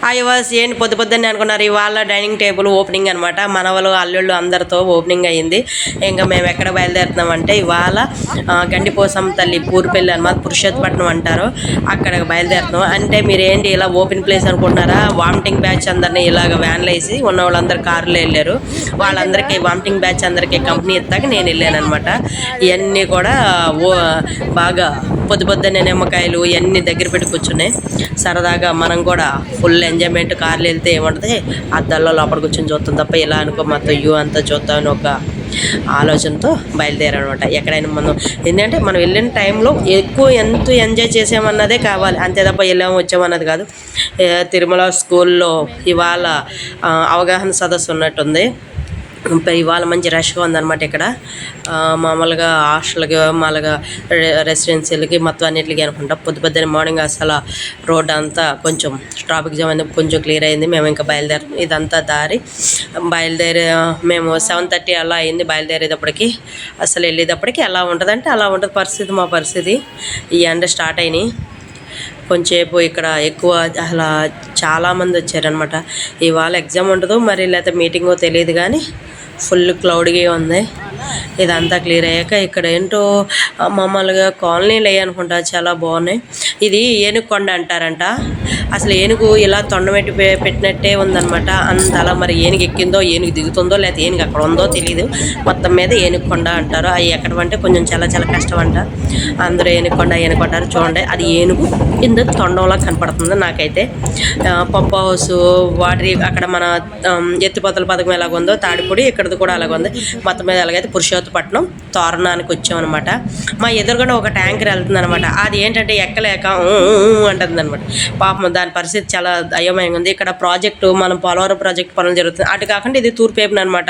Hi ఏంటి పొద్దున్నే అనుకున్నారు. ఇవాళ డైనింగ్ టేబుల్ ఓపెనింగ్ అనమాట. మనవలు అల్లుళ్ళు అందరితో ఓపెనింగ్ అయ్యింది. ఇంకా మేము ఎక్కడ బయలుదేరుతున్నామంటే ఇవాళ గండిపోసం తల్లి పూర్పెళ్ళి అనమాట, పురుషోత్తపట్నం అంటారు, అక్కడికి బయలుదేరుతున్నాం. అంటే మీరు ఏంటి ఇలా ఓపెన్ ప్లేస్ అనుకుంటున్నారా? వామిటింగ్ బ్యాచ్ అందరినీ ఇలాగ వ్యాన్లు వేసి ఉన్న వాళ్ళందరూ కారులో వెళ్ళారు. వాళ్ళందరికీ వామిటింగ్ బ్యాచ్ అందరికీ కంపెనీ ఇస్తాక నేను వెళ్ళాను అనమాట. ఇవన్నీ కూడా బాగా పొద్దున్నే నిమ్మకాయలు ఇవన్నీ దగ్గర పెట్టి కూర్చున్నాయి. సరదాగా మనం కూడా ఫుల్ ఎంజాయ్మెంట్. కార్లు వెళ్తే ఏముంటుంది, అద్దాల్లో లోపల కూర్చొని చూస్తాం తప్ప ఇలా అనుకో మొత్తం వ్యూ అంతా చూద్దామని ఒక ఆలోచనతో బయలుదేరనమాట. ఎక్కడైనా మనం ఏంటంటే మనం వెళ్ళిన టైంలో ఎక్కువ ఎంత ఎంజాయ్ చేసామన్నదే కావాలి, అంతే తప్ప వెళ్ళాము వచ్చామన్నది కాదు. తిరుమల స్కూల్లో ఇవాళ అవగాహన సదస్సు ఉన్నట్టుంది. ఇవాళ మంచి రష్గా ఉందన్నమాట. ఇక్కడ మామూలుగా హాస్టల్కి మామూలుగా రెసిడెన్షియల్కి మొత్తం అన్నింటికి అనుకుంటా పొద్దున్నే మార్నింగ్ అసలు రోడ్ అంతా కొంచెం ట్రాఫిక్ జామ్ అనేది కొంచెం క్లియర్ అయింది. మేము ఇంకా బయలుదేరుతాం. ఇదంతా దారి మేము 7:30 అలా అయింది బయలుదేరేటప్పటికి. అసలు వెళ్ళేటప్పటికి ఎలా ఉంటుందంటే అలా ఉంటుంది పరిస్థితి. మా పరిస్థితి ఈ ఎండ స్టార్ట్ అయినాయి. కొంచెంసేపు ఇక్కడ ఎక్కువ అసలు చాలామంది వచ్చారనమాట. ఇవాళ ఎగ్జామ్ ఉంటుందో మరి లేకపోతే మీటింగో తెలియదు కానీ ఫుల్ క్లౌడ్గా ఉంది. ఇదంతా క్లియర్ అయ్యాక ఇక్కడ ఏంటో మామూలుగా కాలనీలు అయ్యి అనుకుంటా, చాలా బాగున్నాయి. ఇది ఏనుగు కొండ అంటారంట. అసలు ఏనుగు ఇలా తొండమెట్టి పెట్టినట్టే ఉందన్నమాట. అంతలా మరి ఏనుగు ఎక్కిందో ఏనుగు దిగుతుందో లేకపోతే ఏనుగు అక్కడ ఉందో తెలియదు. మొత్తం మీద ఏనుగు కొండ అంటారు. అవి ఎక్కడమంటే కొంచెం చాలా చాలా కష్టం అంట. అందరూ ఏనుగు కొండ అంటారు. చూడండి, అది ఏనుగు కింద తొండంలా కనపడుతుంది నాకైతే. పంప్ హౌస్ వాటర్ అక్కడ మన ఎత్తిపోతల పథకం ఎలాగుందో తాడిపూడి ఇక్కడది కూడా అలాగుంది. మొత్తం మీద ఎలాగైతే పురుషోత్తపట్నం తోరణానికి వచ్చామన్నమాట. మా ఎదురుగా ఒక ట్యాంకర్ వెళ్తుంది అనమాట. అది ఏంటంటే ఎక్కలేక అంటుంది అనమాట. పాపం దాని పరిస్థితి చాలా అయోమయంగా ఉంది. ఇక్కడ ప్రాజెక్టు మనం పోలవరం ప్రాజెక్టు పనులు జరుగుతుంది. అటు కాకుండా ఇది తూర్పేపున అనమాట.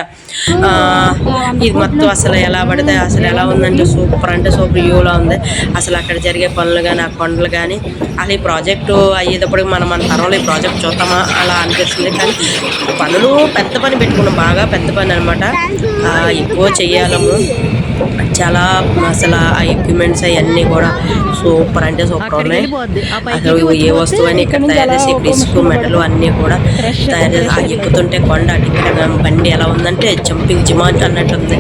ఇది మొత్తం అసలు ఎలా పడితే అసలు ఎలా ఉందంటే సూపర్ అంటే సూపర్ వ్యూలా ఉంది. అసలు అక్కడ జరిగే పనులు కానీ ఆ కొండలు కానీ అసలు ఈ ప్రాజెక్టు అయ్యేటప్పుడు మన తరంలో ఈ ప్రాజెక్ట్ చూద్దామా అలా అనిపిస్తుంది. కానీ పనులు పెద్ద పని పెట్టుకున్నాం, బాగా పెద్ద పని అనమాట. ఎక్కువ చెయ్యాలము. చాలా అసలు ఆ ఎక్విప్మెంట్స్ అవన్నీ కూడా సూపర్ అంటే సూపర్ ఉన్నాయి. అసలు ఏ వస్తువు అని ఇక్కడ తయారు చేసి ఇసుక మెటలు అన్నీ కూడా తయారు చేసి ఆ ఎక్కుతుంటే కొండ ఇక్కడ బండి ఎలా ఉందంటే జంపింగ్ జిమాంట్ అన్నట్టుంది.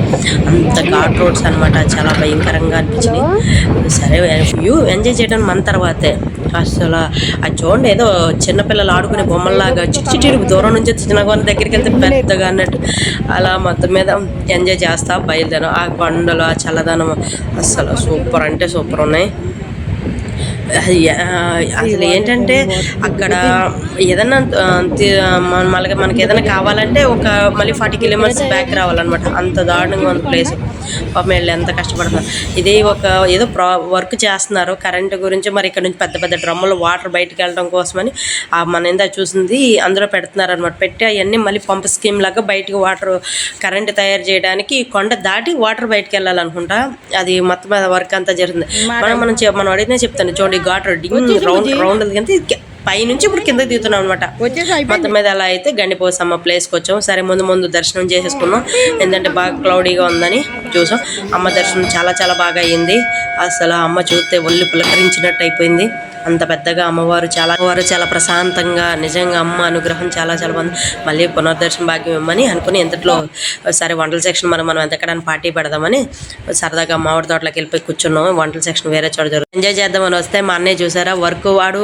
అంత ఘాట్ రోడ్స్ అనమాట. చాలా భయంకరంగా అనిపించినాయి. సరే వ్యూ ఎంజాయ్ చేయడం మన తర్వాతే. అసలు అది చూడండి, ఏదో చిన్నపిల్లలు ఆడుకునే బొమ్మల్లాగా చిట్టి దూరం నుంచి చిన్నగోని దగ్గరికి వెళ్తే పెద్దగా అన్నట్టు అలా మొత్తం మీద ఎంజాయ్ చేస్తా బయలుదేరం. ఆ కొండలు ఆ చల్లదనం అసలు సూపర్ అంటే సూపర్ ఉన్నాయి. అసలు ఏంటంటే అక్కడ ఏదన్నా మనకి ఏదైనా కావాలంటే ఒక మళ్ళీ 40 కిలోమీటర్స్ బ్యాక్ రావాలన్నమాట. అంత దారుణంగా ఉంది ప్లేస్. పాపం వెళ్ళి ఎంత కష్టపడుతున్నారు. ఇది ఏదో వర్క్ చేస్తున్నారు కరెంటు గురించి. మరి ఇక్కడ నుంచి పెద్ద పెద్ద డ్రమ్ములు వాటర్ బయటకు వెళ్ళడం కోసమని మన ఏందా చూసింది అందులో పెడుతున్నారు అనమాట. పెట్టి అవన్నీ మళ్ళీ పంప్ స్కీమ్ లాగా బయటకు వాటర్ కరెంటు తయారు చేయడానికి కొండ దాటి వాటర్ బయటకు వెళ్ళాలనుకుంటా. అది మొత్తం మీద వర్క్ అంతా జరుగుతుంది. మనం అడిగినా చెప్తాను. చూడండి, ఘాట్ రౌండ్ కంటే పైనుంచి ఇప్పుడు కిందకి దిగుతున్నాం అనమాట. మొత్తం మీద అలా అయితే గండిపోసమ్మ ప్లేస్కి వచ్చాం. సరే ముందు దర్శనం చేసేసుకున్నాం. ఎందుకంటే బాగా క్లౌడీగా ఉందని చూసాం. అమ్మ దర్శనం చాలా చాలా బాగా అయ్యింది. అసలు అమ్మ చూస్తే ఒళ్ళు పులకరించినట్టు అయిపోయింది. అంత పెద్దగా అమ్మవారు చాలా ప్రశాంతంగా, నిజంగా అమ్మ అనుగ్రహం చాలా చాలా బాగుంది. మళ్ళీ పునర్దర్శనం భాగ్యం ఇవ్వమని అనుకుని ఇంతట్లో సరే వంటల సెక్షన్ మనం ఎంతకడానికి పార్టీ పెడదామని సరదాగా మామిడి తోటలోకి వెళ్ళిపోయి కూర్చున్నాం. వంటల సెక్షన్ వేరే చోట జరుగుతుంది. ఎంజాయ్ చేద్దామని వస్తే మా అన్నయ్య చూసారా వర్క్ వాడు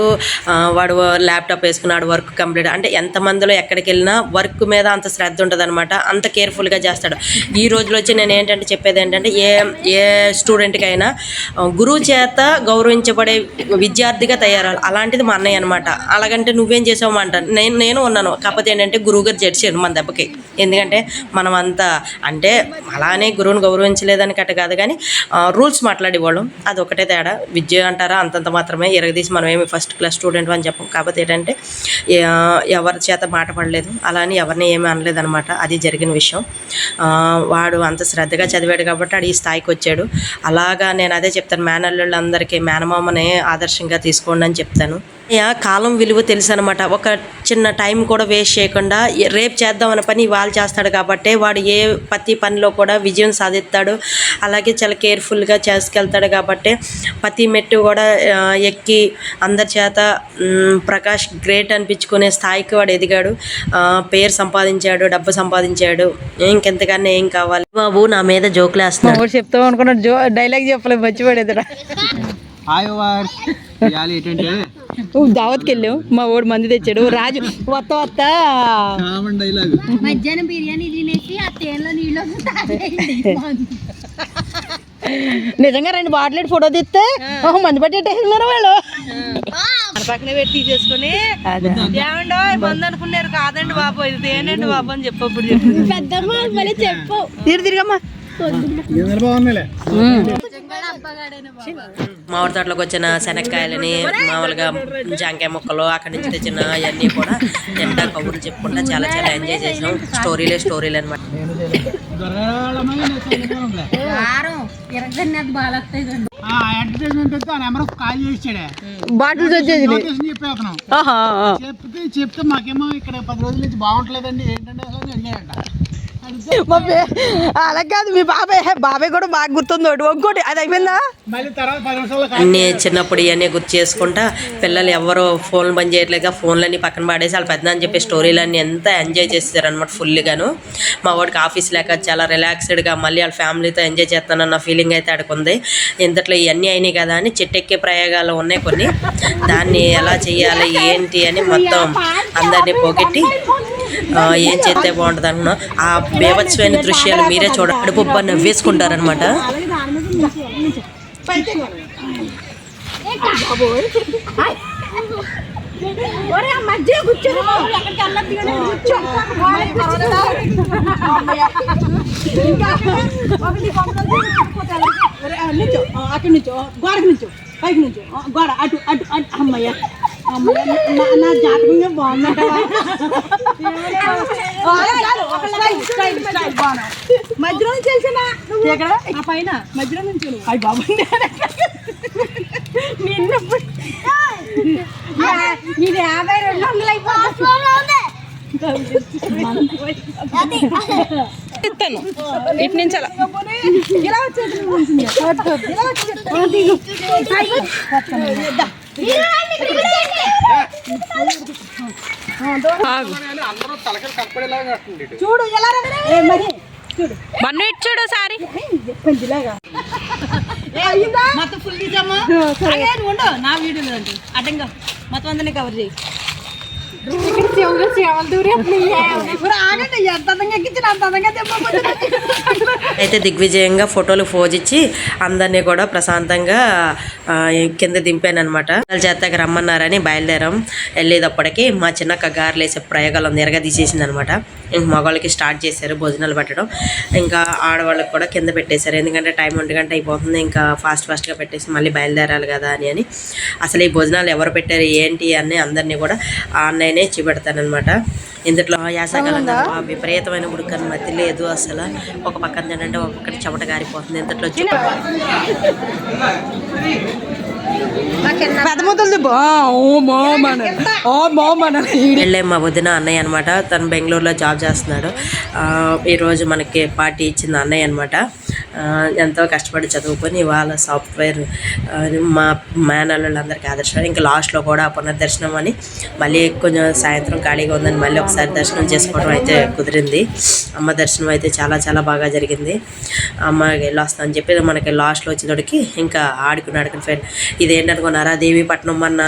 ల్యాప్టాప్ వేసుకున్నాడు. వర్క్ కంప్లీట్ అంటే ఎంతమందిలో ఎక్కడికి వెళ్ళినా వర్క్ మీద అంత శ్రద్ధ ఉంటుంది అనమాట. అంత కేర్ఫుల్గా చేస్తాడు. ఈ రోజులో వచ్చి నేను ఏంటంటే చెప్పేది ఏంటంటే ఏ స్టూడెంట్కి అయినా గురువు చేత గౌరవించబడే విద్యార్థిగా తయారవ్వాలి. అలాంటిది మా అన్నయ్య అనమాట. అలాగంటే నువ్వేం చేసావు అంటాను. నేను ఉన్నాను. కాకపోతే ఏంటంటే గురువు గారు జడ్చారు మన దెబ్బకి. ఎందుకంటే మనం అంతా అంటే అలానే గురువుని గౌరవించలేదని కట్ట కాదు కానీ రూల్స్ మాట్లాడేవాళ్ళం. అది ఒకటే తేడా. విద్య అంటారా అంతంత మాత్రమే. ఎరగదీసి మనం ఏమి ఫస్ట్ క్లాస్ స్టూడెంట్ అని చెప్పం. కాకపోతే ఏంటంటే ఎవరి చేత మాట పడలేదు, అలా అని ఎవరిని ఏమీ అనలేదు అనమాట. అది జరిగిన విషయం. వాడు అంత శ్రద్ధగా చదివాడు కాబట్టి వాడు ఈ స్థాయికి వచ్చాడు. అలాగా నేను అదే చెప్తాను, మేనల్లుళ్ళందరికీ మేనమామనే ఆదర్శంగా తీసుకోండి అని చెప్తాను. కాలం విలువ తెలుసు అనమాట. ఒక చిన్న టైం కూడా వేస్ట్ చేయకుండా రేపు చేద్దామన్న పని వాళ్ళు చేస్తాడు కాబట్టి వాడు ప్రతి పనిలో కూడా విజయం సాధిస్తాడు. అలాగే చాలా కేర్ఫుల్గా చేసుకెళ్తాడు కాబట్టి ప్రతి మెట్టు కూడా ఎక్కి అందరి చేత ప్రకాష్ గ్రేట్ అనిపించుకునే స్థాయికి వాడు ఎదిగాడు. పేరు సంపాదించాడు, డబ్బు సంపాదించాడు. ఇంకెంతకన్నా ఏం కావాలి. బాబు నా మీద జోకులు వేస్తున్నాడు. చెప్తావు అనుకున్నాడు, డైలాగ్ చెప్పలేదు, మర్చిపడేదిరా. దావత్కి వెళ్ళాం, మా ఓడి మంది తెచ్చాడు. రాజు వత్త మధ్యాహ్నం బిర్యానీ తినేసి ఆ తేనెలో నీళ్ళు నిజంగా 2 బాటిల్ ఫోటో తీస్తే మంది పట్టేస్తున్నారు వాళ్ళు. పక్కన పెట్టి తీసేసుకుని ఏమండో మంది అనుకున్నారు. కాదండి బాబు, ఇది తేనండి బాబు అని చెప్పప్పుడు చెప్పు. తిరిగమ్మా. మామిడి తోటలోకి వచ్చిన శనక్కాయలని, మామూలుగా జాంకాయ ముక్కలు అక్కడి నుంచి తెచ్చిన అవన్నీ కూడా ఎండా కబుర్లు చెప్పుకుంటా చాలా చాలా ఎంజాయ్ చేసాం. స్టోరీలు అనమాట. బాటిల్స్ వచ్చేది చెప్తే మాకేమో ఇక్కడ 10 రోజుల నుంచి బాగుంటలేదండి, ఏంటంటే అసలు అడిగాడంట. అలా కాదు, మీ బాబాయ్ కూడా బాగా గుర్తుంది. ఇంకోటి అది అయిపోయిందా మళ్ళీ తర్వాత 10 నిమిషాలు అన్నీ చిన్నప్పుడు ఇవన్నీ గుర్తు చేసుకుంటా పిల్లలు ఎవరో ఫోన్లు బంద్ చేయట్లేక ఫోన్లన్నీ పక్కన పడేసి వాళ్ళు పెద్ద అని చెప్పి స్టోరీలన్నీ ఎంత ఎంజాయ్ చేస్తారు అనమాట ఫుల్గాను. మా వాడికి ఆఫీస్ లేక చాలా రిలాక్స్డ్గా మళ్ళీ వాళ్ళ ఫ్యామిలీతో ఎంజాయ్ చేస్తానన్న ఫీలింగ్ అయితే ఆడుకుంది. ఇంతట్లో ఇవన్నీ అయినాయి కదా అని చెట్టెక్కే ప్రయోగాలు ఉన్నాయి కొన్ని. దాన్ని ఎలా చేయాలి ఏంటి అని మొత్తం అందరినీ పోగొట్టి ఏం చేస్తే బాగుంటుంది అనుకున్నా. ఆ బేభత్సమైన దృశ్యాలు మీరే చూడ అడుపుబ్బ నవ్వేసుకుంటారనమాట. అక్కడి నుంచో గోడకి నుంచో పైకి నుంచో గోడ అటు అటు అటు. అమ్మయ్య నా జాతకంగా బాగుందంట. మధ్యలో నుంచి తెలిసిన పైన మధ్యలో నుంచి అవి బాగుంది. ఇది 5200 అయిపోతుంది. ఇటు నుంచి అలా ఇలా వచ్చేది. చూడు ఎలా బన్ను ఇటు చూడు సారీ మొత్తం ఫుల్ తీసామా. ఉండు నా వీడియోలో అంటే అడ్డంగా మొత్తం అందరినీ కవర్ చేయి. అయితే దిగ్విజయంగా ఫోటోలు పోజిచ్చి అందరినీ కూడా ప్రశాంతంగా కింద దింపాను అనమాట. వాళ్ళ చేతకి రమ్మన్నారని బయలుదేరాం. వెళ్ళేటప్పటికి మా చిన్నక్క గారెలు వేసే ప్రయోగాలు తీసేసింది అనమాట. ఇంక మగవాళ్ళకి స్టార్ట్ చేశారు భోజనాలు పెట్టడం. ఇంకా ఆడవాళ్ళకి కూడా కింద పెట్టేశారు. ఎందుకంటే టైం 1 గంట అయిపోతుంది. ఇంకా ఫాస్ట్గా పెట్టేసి మళ్ళీ బయలుదేరాలి కదా అని అసలు ఈ భోజనాలు ఎవరు పెట్టారు ఏంటి అని అందరినీ కూడా ఆన్లైనే చూపెడతానమాట. ఇందులో యాసకాలం విపరీతమైన ఉడకని మధ్య లేదు అసలు. ఒక పక్కన తినంటే ఒక పక్కన చెమట గారిపోతుంది. ఇంతట్లో వెళ్ళే మా వదిన అన్నయ్య అనమాట. తను బెంగళూరులో జాబ్ చేస్తున్నాడు. ఈరోజు మనకి పార్టీ ఇచ్చింది అన్నయ్య అనమాట. ఎంతో కష్టపడి చదువుకొని వాళ్ళ సాఫ్ట్వేర్ మా మేనల్లులందరికీ ఆదర్శం. ఇంకా లాస్ట్లో కూడా పునర్దర్శనం అని మళ్ళీ కొంచెం సాయంత్రం ఖాళీగా ఉందని మళ్ళీ ఒకసారి దర్శనం చేసుకోవడం అయితే కుదిరింది. అమ్మ దర్శనం అయితే చాలా చాలా బాగా జరిగింది. అమ్మకి వెళ్ళి వస్తామని చెప్పి మనకి లాస్ట్లో వచ్చేటోడికి ఇంకా ఆడుకుని ఫ్రెండ్ ఇదేంటనుకున్నారా, దేవీపట్నం మన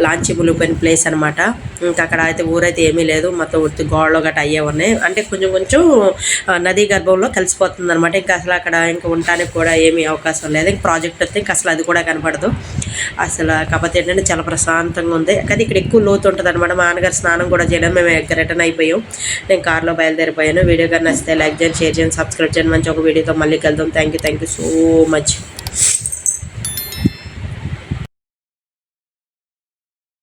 లాంచి ములిపోయిన ప్లేస్ అనమాట. ఇంకా అక్కడ అయితే ఊరైతే ఏమీ లేదు, మొత్తం ఉత్తి గోడలో గట్రా అయ్యే ఉన్నాయి. అంటే కొంచెం నదీ గర్భంలో కలిసిపోతుంది అనమాట. ఇంకా అసలు అక్కడ ఇంకా ఉండడానికి కూడా ఏమీ అవకాశం లేదు. ఇంక ప్రాజెక్ట్ వస్తే ఇంకా అసలు అది కూడా కనపడదు అసలు. కాకపోతే ఏంటంటే చాలా ప్రశాంతంగా ఉంది. కానీ ఇక్కడ ఎక్కువ లోతు ఉంటుంది అనమాట. మా నాన్నగారు స్నానం కూడా చేయడం మేము రిటర్న్ అయిపోయాం. నేను కార్లో బయలుదేరిపోయాను. వీడియో కానీ నచ్చితే లైక్ చేయండి, షేర్ చేయండి, సబ్స్క్రైబ్ చేయండి. మంచి ఒక వీడియోతో మళ్ళీ కలుద్దాం. Thank you so much.